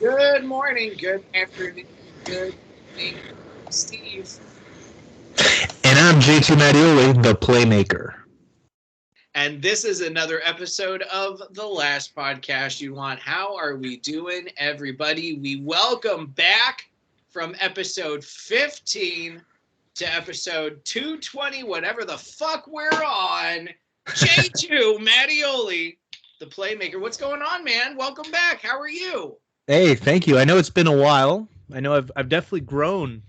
Good morning, good afternoon, good evening, Steve. And I'm J2 Mattioli, the playmaker. And this is another episode of The Last Podcast You Want. How are we doing, everybody? We welcome back from episode 15 to episode 220, whatever the fuck we're on. J2 Mattioli, the playmaker. What's going on, man? Welcome back. How are you? Hey, thank you. I know it's been a while. I know I've definitely grown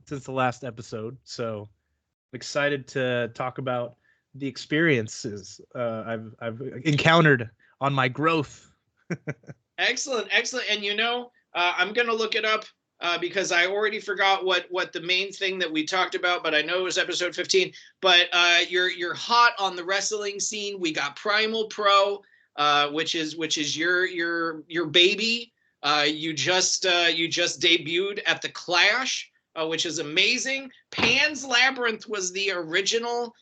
since the last episode, so I'm excited to talk about the experiences I've encountered on my growth. Excellent, excellent. And I'm gonna look it up because I already forgot what the main thing that we talked about, but I know it was episode 15. But you're hot on the wrestling scene. We got Primal Pro, which is your baby. You just debuted at the Clash, which is amazing. Pan's Labyrinth was the original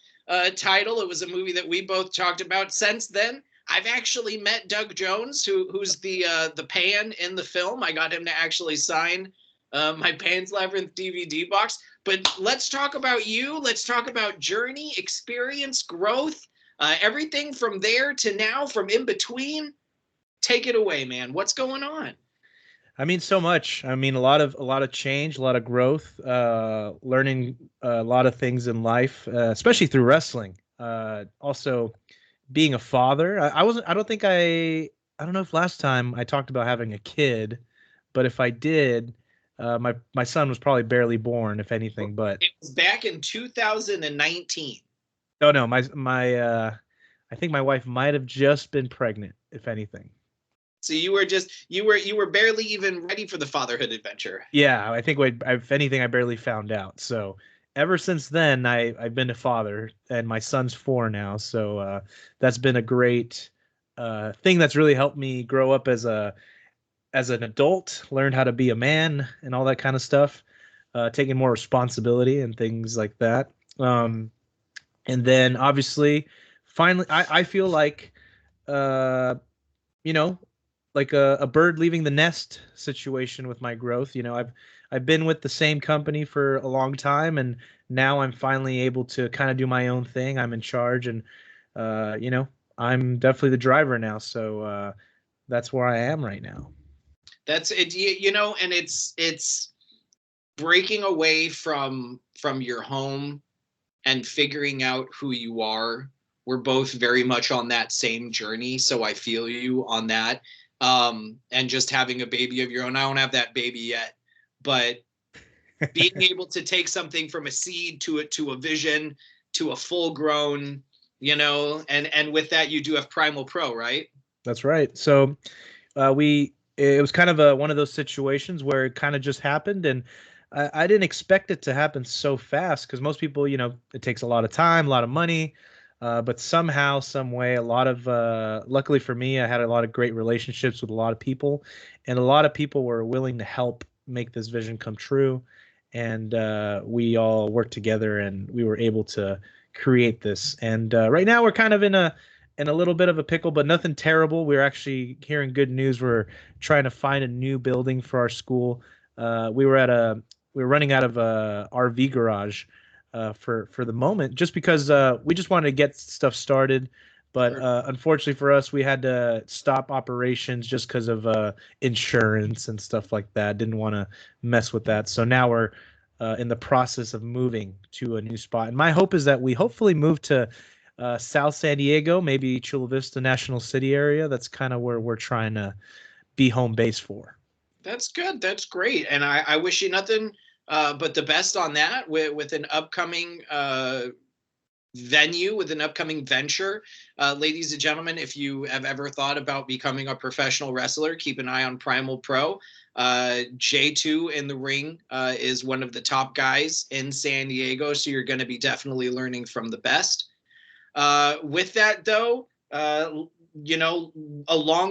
title. It was a movie that we both talked about. Since then, I've actually met Doug Jones, who's the Pan in the film. I got him to actually sign my Pan's Labyrinth DVD box. But let's talk about you. Let's talk about journey, experience, growth, everything from there to now, from in between. Take it away, man. What's going on? I mean, so much. I mean, a lot of change, a lot of growth, learning a lot of things in life, especially through wrestling. Also, being a father. I wasn't. I don't think I. I don't know if last time I talked about having a kid, but if I did, my son was probably barely born, if anything. But It was back in 2019. oh no, I think my wife might have just been pregnant, if anything. So you were barely even ready for the fatherhood adventure. Yeah, I think if anything, I barely found out. So ever since then, I've been a father, and my son's 4 now. So that's been a great thing that's really helped me grow up as an adult, learn how to be a man and all that kind of stuff, taking more responsibility and things like that. And then obviously, finally, I feel like, uh, you know, like a bird leaving the nest situation with my growth. I've been with the same company for a long time, and now I'm finally able to kind of do my own thing. I'm in charge, and I'm definitely the driver now. So that's where I am right now. That's it, and it's breaking away from your home and figuring out who you are. We're both very much on that same journey, so I feel you on that. And just having a baby of your own. I don't have that baby yet, but being able to take something from a seed to a vision to a full grown, and with that you do have Primal Pro, right? That's right. So it was kind of one of those situations where it kind of just happened, and I didn't expect it to happen so fast because most people, it takes a lot of time, a lot of money, but somehow, some way, a lot of luckily for me, I had a lot of great relationships with a lot of people, and a lot of people were willing to help make this vision come true, and we all worked together, and we were able to create this. And right now, we're kind of in a little bit of a pickle, but nothing terrible. We're actually hearing good news. We're trying to find a new building for our school. We were running out of a RV garage for the moment, just because we just wanted to get stuff started. But Sure. Unfortunately for us, we had to stop operations just because of insurance and stuff like that. Didn't want to mess with that. So now we're in the process of moving to a new spot. And my hope is that we hopefully move to South San Diego, maybe Chula Vista National City area. That's kind of where we're trying to be home base for. That's good. That's great. And I wish you nothing but the best on that with an upcoming venue, with an upcoming venture. Ladies and gentlemen, if you have ever thought about becoming a professional wrestler, keep an eye on Primal Pro. J2 in the ring is one of the top guys in San Diego, so you're going to be definitely learning from the best. With that, though, along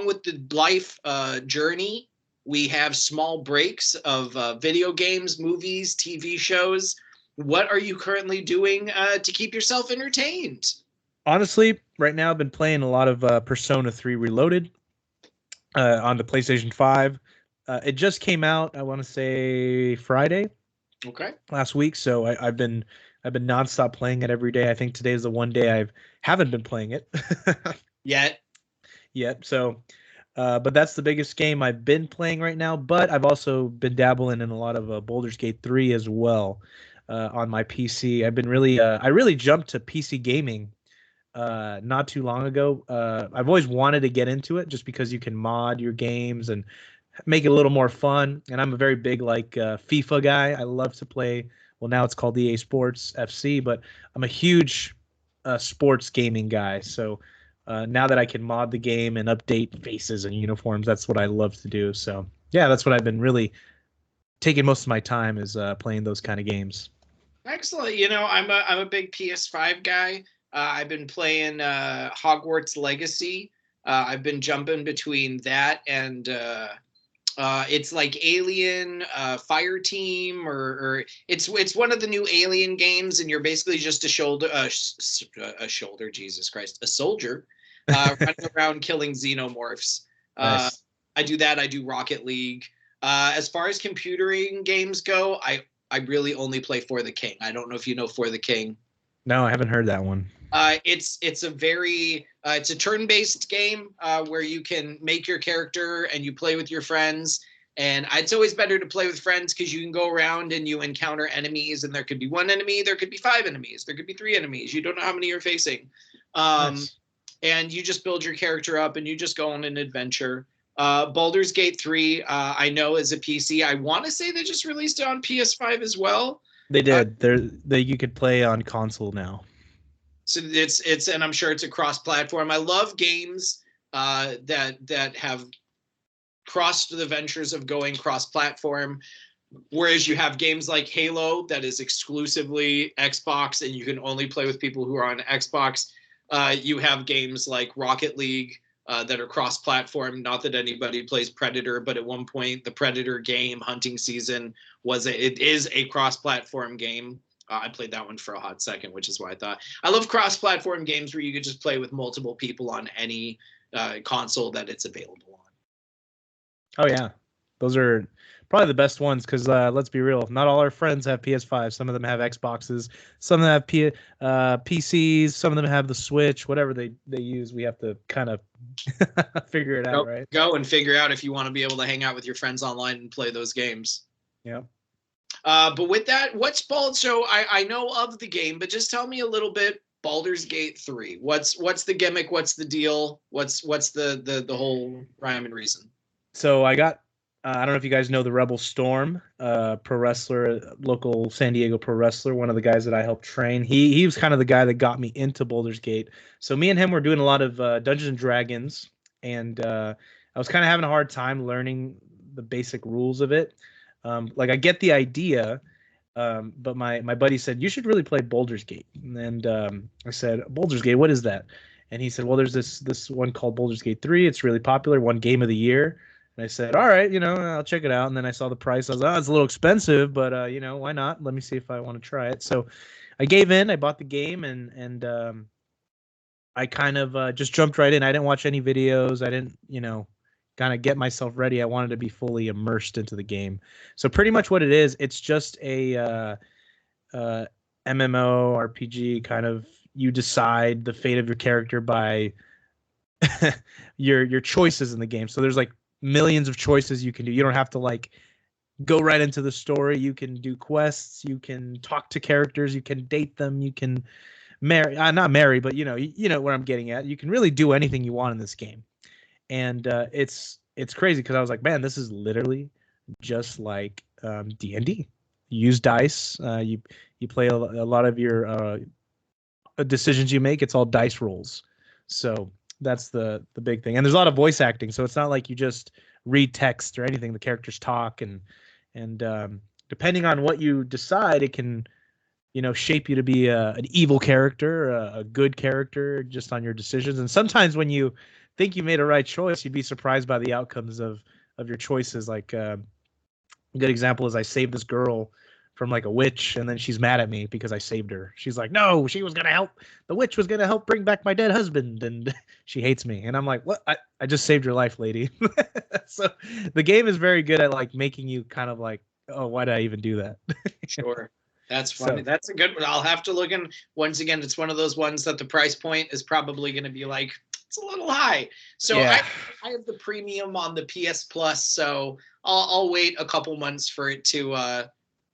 with the life journey, we have small breaks of video games, movies, TV shows. What are you currently doing to keep yourself entertained? Honestly, right now I've been playing a lot of Persona 3 Reloaded on the PlayStation 5. It just came out, I want to say Friday Okay. last week. So I've been nonstop playing it every day. I think today is the one day I haven't been playing it Yet. yet. So, but that's the biggest game I've been playing right now. But I've also been dabbling in a lot of Baldur's Gate 3 as well on my PC. I really jumped to PC gaming not too long ago. I've always wanted to get into it just because you can mod your games and make it a little more fun. And I'm a very big FIFA guy. I love to play. Well, now it's called EA Sports FC, but I'm a huge sports gaming guy. So now that I can mod the game and update faces and uniforms, that's what I love to do. So yeah, that's what I've been really taking most of my time is playing those kind of games. Excellent. I'm a big PS5 guy. I've been playing Hogwarts Legacy. I've been jumping between that and it's like Alien Fire Team, or it's one of the new Alien games, and you're basically just a shoulder, Jesus Christ, a soldier running around killing xenomorphs. Nice. I do that. I do Rocket League. As far as computering games go, I really only play For the King. I don't know if you know For the King. No, I haven't heard that one. It's a turn-based game where you can make your character and you play with your friends. And it's always better to play with friends because you can go around and you encounter enemies, and there could be one enemy, there could be 5 enemies, there could be 3 enemies. You don't know how many you're facing. Nice. And you just build your character up and you just go on an adventure. Baldur's Gate 3, I know is a PC. I want to say they just released it on PS5 as well. They did. You could play on console now. So it's and I'm sure it's a cross-platform. I love games that have crossed the ventures of going cross-platform. Whereas you have games like Halo that is exclusively Xbox and you can only play with people who are on Xbox. You have games like Rocket League that are cross-platform. Not that anybody plays Predator, but at one point the Predator game hunting season it is a cross-platform game. I played that one for a hot second, which is why I thought I love cross-platform games where you could just play with multiple people on any console that it's available on. Oh yeah, those are probably the best ones because let's be real, not all our friends have PS5. Some of them have Xboxes, some of them have PCs, some of them have the Switch. Whatever they use, we have to kind of figure it out, right? Go and figure out if you want to be able to hang out with your friends online and play those games. Yeah. But with that, so I know of the game, but just tell me a little bit. Baldur's Gate 3. What's the gimmick? What's the deal? What's the whole rhyme and reason? So I got I don't know if you guys know the Rebel Storm, pro wrestler, local San Diego pro wrestler, one of the guys that I helped train. He was kind of the guy that got me into Baldur's Gate. So me and him were doing a lot of Dungeons and Dragons, and I was kind of having a hard time learning the basic rules of it. Like I get the idea, but my buddy said you should really play Baldur's Gate, and I said Baldur's Gate, what is that? And he said, well, there's this one called Baldur's Gate 3. It's really popular, won Game of the Year. And I said, all right, I'll check it out. And then I saw the price. I was like, oh, it's a little expensive, but why not? Let me see if I want to try it. So I gave in. I bought the game, and I kind of just jumped right in. I didn't watch any videos. I didn't, kind of get myself ready. I wanted to be fully immersed into the game. So pretty much what it is, it's just a MMO RPG kind of. You decide the fate of your character by your choices in the game. So there's like millions of choices you can do. You don't have to go right into the story. You can do quests. You can talk to characters. You can date them. You can marry, not marry, but you know what I'm getting at. You can really do anything you want in this game. And it's crazy because I was like, man, this is literally just like D&D. You use dice. You play a lot of your decisions you make. It's all dice rolls. So that's the big thing. And there's a lot of voice acting. So it's not like you just read text or anything. The characters talk, and depending on what you decide, it can shape you to be an evil character, a good character, just on your decisions. And sometimes when you think you made a right choice, you'd be surprised by the outcomes of your choices. Like a good example is I saved this girl from like a witch, and then she's mad at me because I saved her. She's like, no, she was gonna help. The witch was gonna help bring back my dead husband, and she hates me. And I'm like, what? I just saved your life, lady. So the game is very good at like making you kind of like, oh, why did I even do that? Sure. That's funny. So That's a good one. I'll have to look in. Once again, it's one of those ones that the price point is probably going to be like, it's a little high. So yeah, I have the premium on the PS Plus, so I'll wait a couple months for it to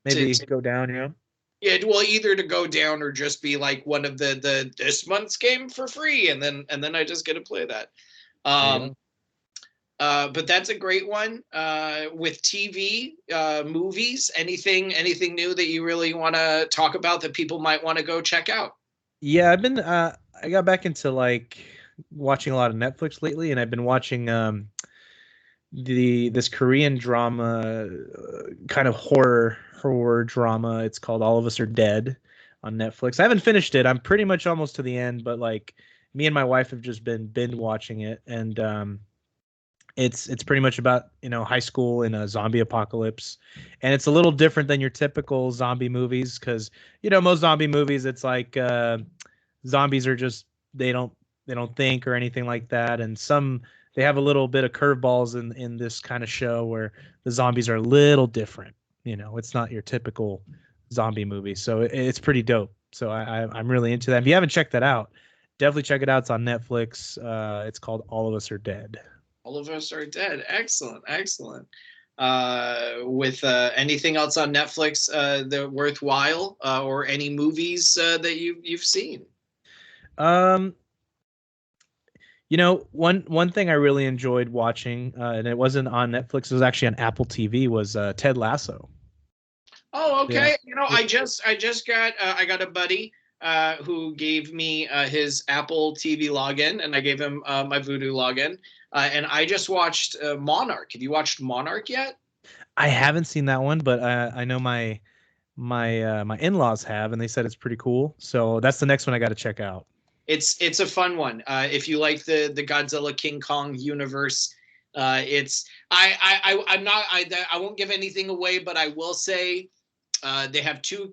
maybe to go down. yeah, well, either to go down or just be like one of the this month's game for free, and then I just get to play that. There you Um, go. but that's a great one. With TV, movies, anything new that you really want to talk about that people might want to go check out? Yeah, I've been I got back into like watching a lot of Netflix lately, and I've been watching this Korean drama, kind of horror drama. It's called All of Us Are Dead on Netflix. I haven't finished it. I'm pretty much almost to the end, but like me and my wife have just been binge watching it, and it's pretty much about high school in a zombie apocalypse, and it's a little different than your typical zombie movies because most zombie movies it's like zombies are just they don't think or anything like that, and some they have a little bit of curveballs in this kind of show where the zombies are a little different. It's not your typical zombie movie, so it's pretty dope. So I'm really into that. If you haven't checked that out, definitely check it out. It's on Netflix. It's called All of Us Are Dead. All of Us Are Dead. Excellent, excellent. With anything else on Netflix that worthwhile, or any movies that you've seen? Um, one thing I really enjoyed watching, and it wasn't on Netflix, it was actually on Apple TV, was Ted Lasso. Oh, Yeah. okay. I just got I got a buddy who gave me his Apple TV login, and I gave him my Voodoo login, and I just watched Monarch. Have you watched Monarch yet? I haven't seen that one, but I know my in-laws have, and they said it's pretty cool. So that's the next one I got to check out. It's a fun one. If you like the Godzilla King Kong universe, it's I'm not I won't give anything away, but I will say they have two.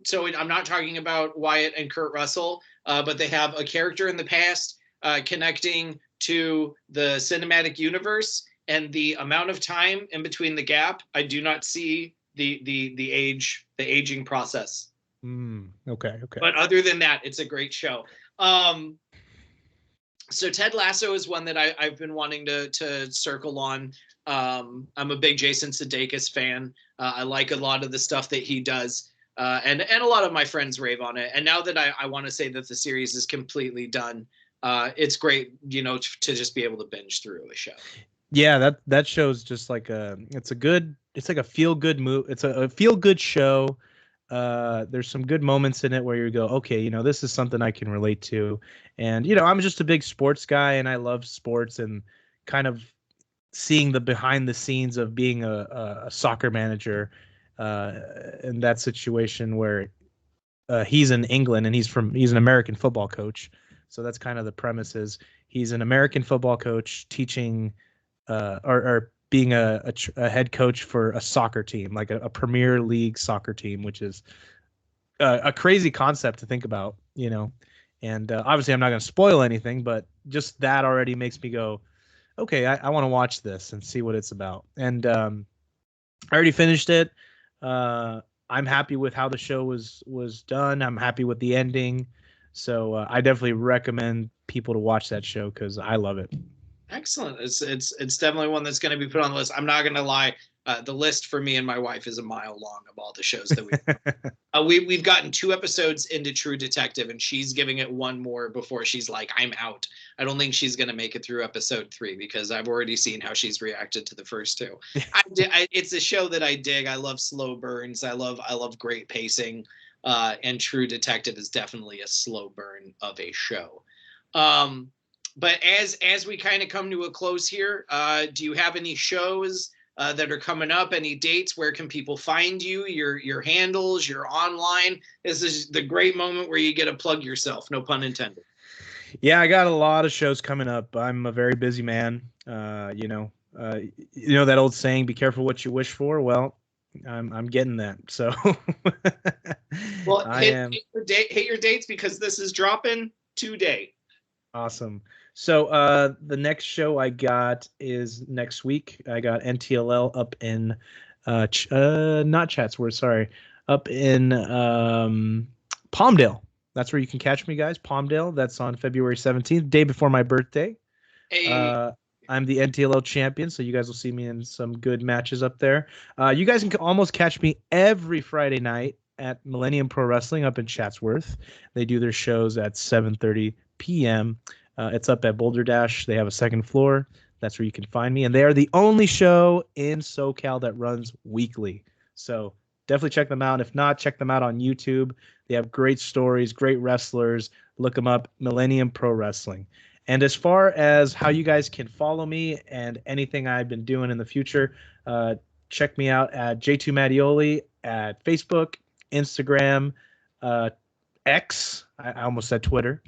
So I'm not talking about Wyatt and Kurt Russell, but they have a character in the past connecting to the cinematic universe, and the amount of time in between the gap, I do not see the aging process. Okay. But other than that, it's a great show. Um, so Ted Lasso is one that I've been wanting to circle on. I'm a big Jason Sudeikis fan. I like a lot of the stuff that he does, and a lot of my friends rave on it. And now that I want to say that the series is completely done, it's great, to just be able to binge through a show. Yeah, that show's just like it's like a feel good it's a feel good show. There's some good moments in it where you go, okay, this is something I can relate to. And I'm just a big sports guy, and I love sports, and kind of seeing the behind the scenes of being a soccer manager in that situation where he's in England, and he's an American football coach. So that's kind of the premise is he's an American football coach teaching or being a head coach for a soccer team, like a Premier League soccer team, which is a crazy concept to think about, And obviously, I'm not going to spoil anything, but just that already makes me go, okay, I want to watch this and see what it's about. And I already finished it. I'm happy with how the show was done. I'm happy with the ending. So I definitely recommend people to watch that show because I love it. Excellent. It's definitely one that's going to be put on the list. I'm not going to lie. The list for me and my wife is a mile long of all the shows that we've gotten 2 episodes into True Detective, and she's giving it one more before she's like, I'm out. I don't think she's going to make it through episode 3 because I've already seen how she's reacted to the first 2. It's a show that I dig. I love slow burns. I love great pacing. And True Detective is definitely a slow burn of a show. But as we kind of come to a close here, do you have any shows that are coming up? Any dates? Where can people find you? Your handles, your online? This is the great moment where you get to plug yourself. No pun intended. Yeah, I got a lot of shows coming up. I'm a very busy man. You know that old saying, "Be careful what you wish for." Well, I'm getting that. So Well, I am hit your dates because this is dropping today. awesome. So the next show I got is next week. I got NTLL up in not Chatsworth, sorry, up in Palmdale. That's where you can catch me, guys. Palmdale. That's on February 17th, day before my birthday. Hey, I'm the NTLL champion, so you guys will see me in some good matches up there. You guys can almost catch me every Friday night at Millennium Pro Wrestling up in Chatsworth. They do their shows at 7:30 p.m. It's up at Boulder Dash. They have a second floor. That's where you can find me. And they are the only show in SoCal that runs weekly. So definitely check them out. If not, check them out on YouTube. They have great stories, great wrestlers. Look them up, Millennium Pro Wrestling. And as far as how you guys can follow me and anything I've been doing in the future, check me out at J2 Mattioli at Facebook, Instagram, X. I almost said Twitter.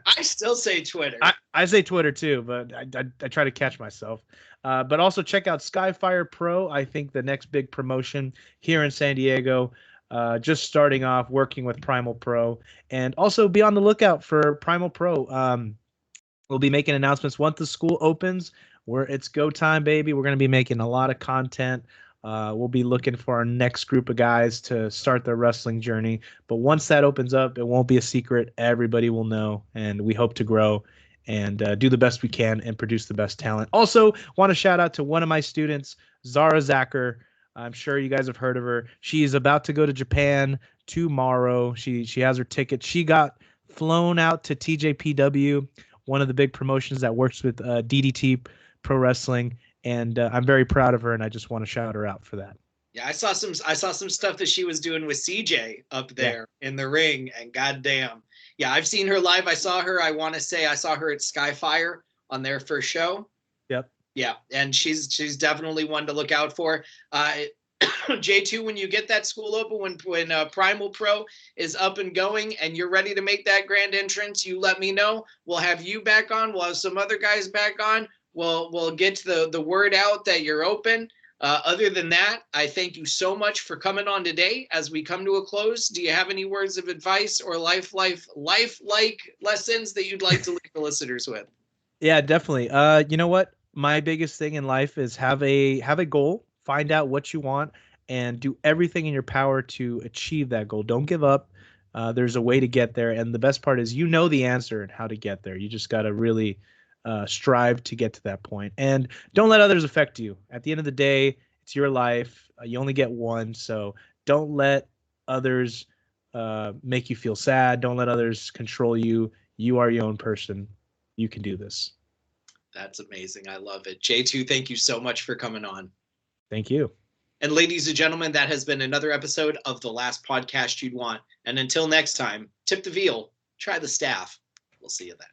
I still say Twitter. I say Twitter too, but I try to catch myself. But also check out Skyfire Pro. I think the next big promotion here in San Diego. Just starting off working with Primal Pro, and also be on the lookout for Primal Pro. We'll be making announcements once the school opens. Where it's go time, baby. We're going to be making a lot of content. We'll be looking for our next group of guys to start their wrestling journey. But once that opens up, it won't be a secret. Everybody will know, and we hope to grow and do the best we can and produce the best talent. Also, want to shout out to one of my students, Zara Zacher. I'm sure you guys have heard of her. She's about to go to Japan tomorrow. She has her ticket. She got flown out to TJPW, one of the big promotions that works with DDT Pro Wrestling, and I'm very proud of her, and I just want to shout her out for that. Yeah, I saw some stuff that she was doing with CJ up there in the ring, and goddamn, yeah, I've seen her live. I saw her. I want to say I saw her at Skyfire on their first show. Yep. Yeah, and she's definitely one to look out for. J2, when you get that school open, when Primal Pro is up and going and you're ready to make that grand entrance, you let me know. We'll have you back on. We'll have some other guys back on. We'll get the word out that you're open. Other than that, I thank you so much for coming on today. As we come to a close, do you have any words of advice or life-like lessons that you'd like to leave the listeners with? Yeah, definitely. You know what? My biggest thing in life is have a goal, find out what you want, and do everything in your power to achieve that goal. Don't give up. There's a way to get there, and the best part is you know the answer and how to get there. You just got to really strive to get to that point, and don't let others affect you. At the end of the day, it's your life. You only get one, so don't let others make you feel sad. Don't let others control you. You are your own person. You can do this. That's amazing. I love it. J2, thank you so much for coming on. Thank you. And ladies and gentlemen, that has been another episode of The Last Podcast You'd Want. And until next time, tip the veal, try the staff. We'll see you then.